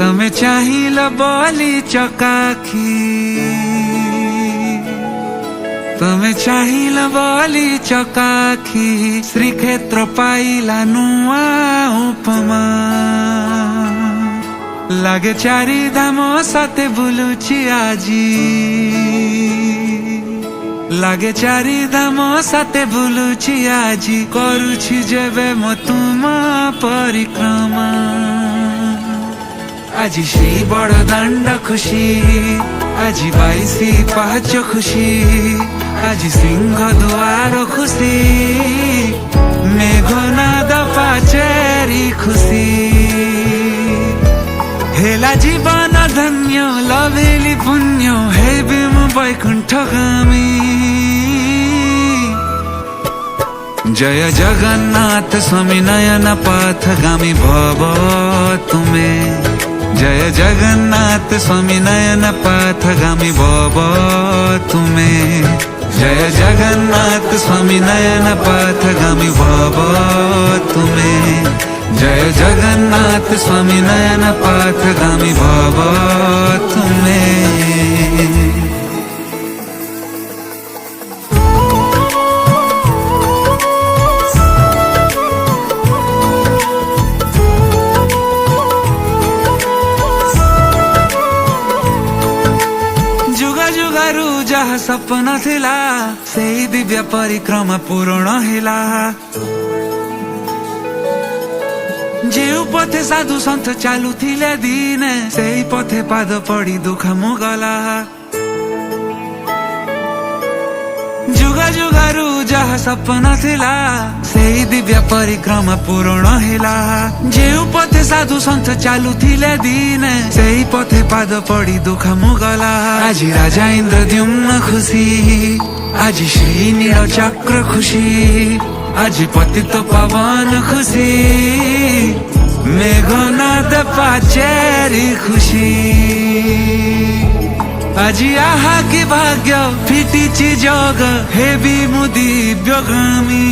तमे चाहिल बोली चकाखी तमे चाहिल बोली चकाखी श्रीक्षेत्र पाइला नुआ उपमा लागे चारि धाम साथे बुलुची आजी लागे चारि धाम साथे बुलुची आजी करुछि जेबे म तुम परिक्रमा आजी श्री बड़ दांड खुशी आजी बाईसी पाँच खुशी आजी सिंह दुआर खुशी मेघनाद पाचेरी खुशी हेला जीवन धन्य लभेली पुण्य हेबे म वैकुण्ठगामी जय जगन्नाथ स्वामी नयन पथगामी भव तुमे जय जगन्नाथ स्वामी नयन पथगामी भव तुमे जय जगन्नाथ स्वामी नयन पथगामी भव तुमे जय जगन्नाथ स्वामी नयन पथगामी भव तुमे जहाँ सपना थिला सेही दिव्य परिक्रमा पूर्ण हिला जेउ पथे साधु सन्त चालू थिले दिने सेही पथे पाद पड़ी दुख मुगला जुगा जुगारू जहाँ सपना थिला सेही दिव्य परिक्रमा पूर्ण हिला जेउ पथे साधु सन्त चालू थिले दिने सेही पथे पाद पड़ी दुख मुगला आज राजा इन्द्रद्युम्न खुशी आज श्री नील चक्र खुशी आज पतित पावन खुशी मेघनाद पाचेरी खुशी आज आहा की भाग्य फिटिची जग हेबी मुदी दिव्यगामी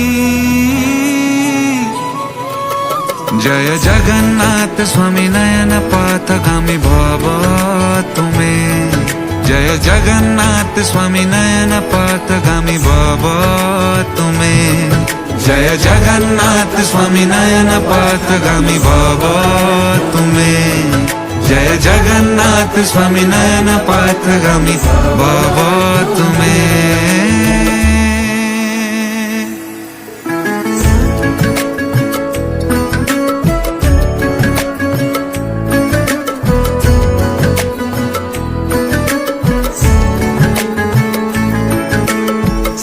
जय जगन्नाथ स्वामी नयन पथगामी भव तुमे जय जगन्नाथ स्वामी नयन पथगामी भव तुमे जय जगन्नाथ स्वामी नयन पथगामी भव तुमे जय जगन्नाथ स्वामी नयन पथगामी भव तुमे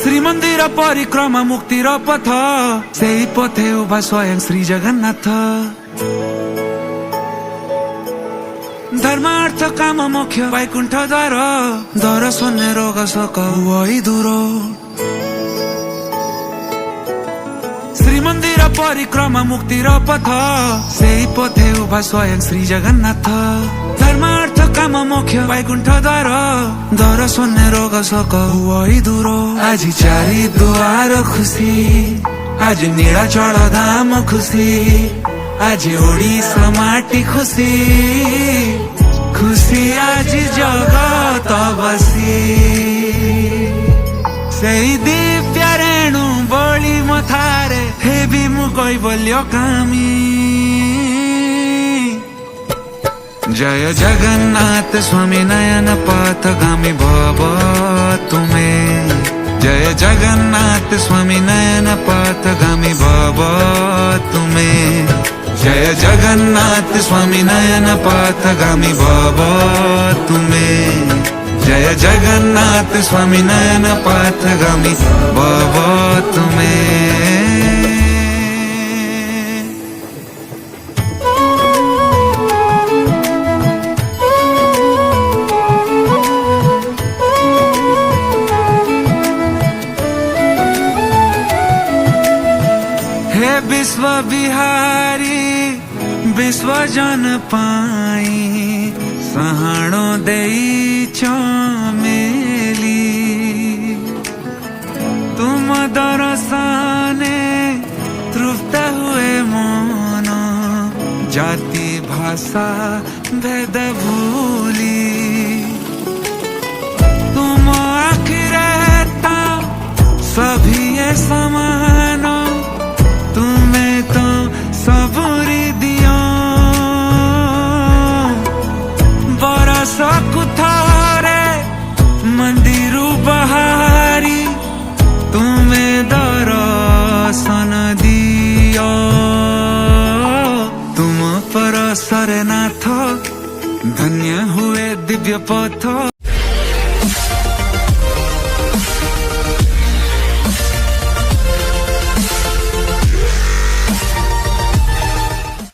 श्रीमंदिर परिक्रमा मुक्तिर पथ सेही पथे उभा स्वयं श्री जगन्नाथ धर्म अर्थ काम मोक्ष वैकुण्ठ द्वार दर्शन रोग शोक वही दूर श्रीमंदिर परिक्रमा मुक्तिर पथ सेही पथे उभा स्वयं श्री जगन्नाथ धर्म अर्थ काम मोक्ष वैकुण्ठ द्वार दर्शन रोग शोक वही दूर आज चारि दुआर खुशी आज नीलाचल धाम खुशी आज ओडिसा माटी खुशी खुशी आज जगत बसी सेही दिव्य रेणु बोली मथारे हेबी मु कैवल्य कामी जय जगन्नाथ स्वामी नयन पथगामी भव तुमे जय जगन्नाथ स्वामी नयन पथगामी भव तुमे जय जगन्नाथ स्वामी नयन पथगामी भव तुमे जय जगन्नाथ स्वामी नयन पथगामी भव तुमे हे विश्व बिहारी विश्व जन पाई सहाणो देई चमेली तुम दर्शने तृप्त हुए मन जाति भाषा भेद भूली तुम आखिरता सभी ये समान तुम्हें तो सबुरी दियो बरस कुथारे मंदिरू बहारी तुम्हें दर्शन दियो तुम पर सरनाथ धन्य हुए दिव्य पथ।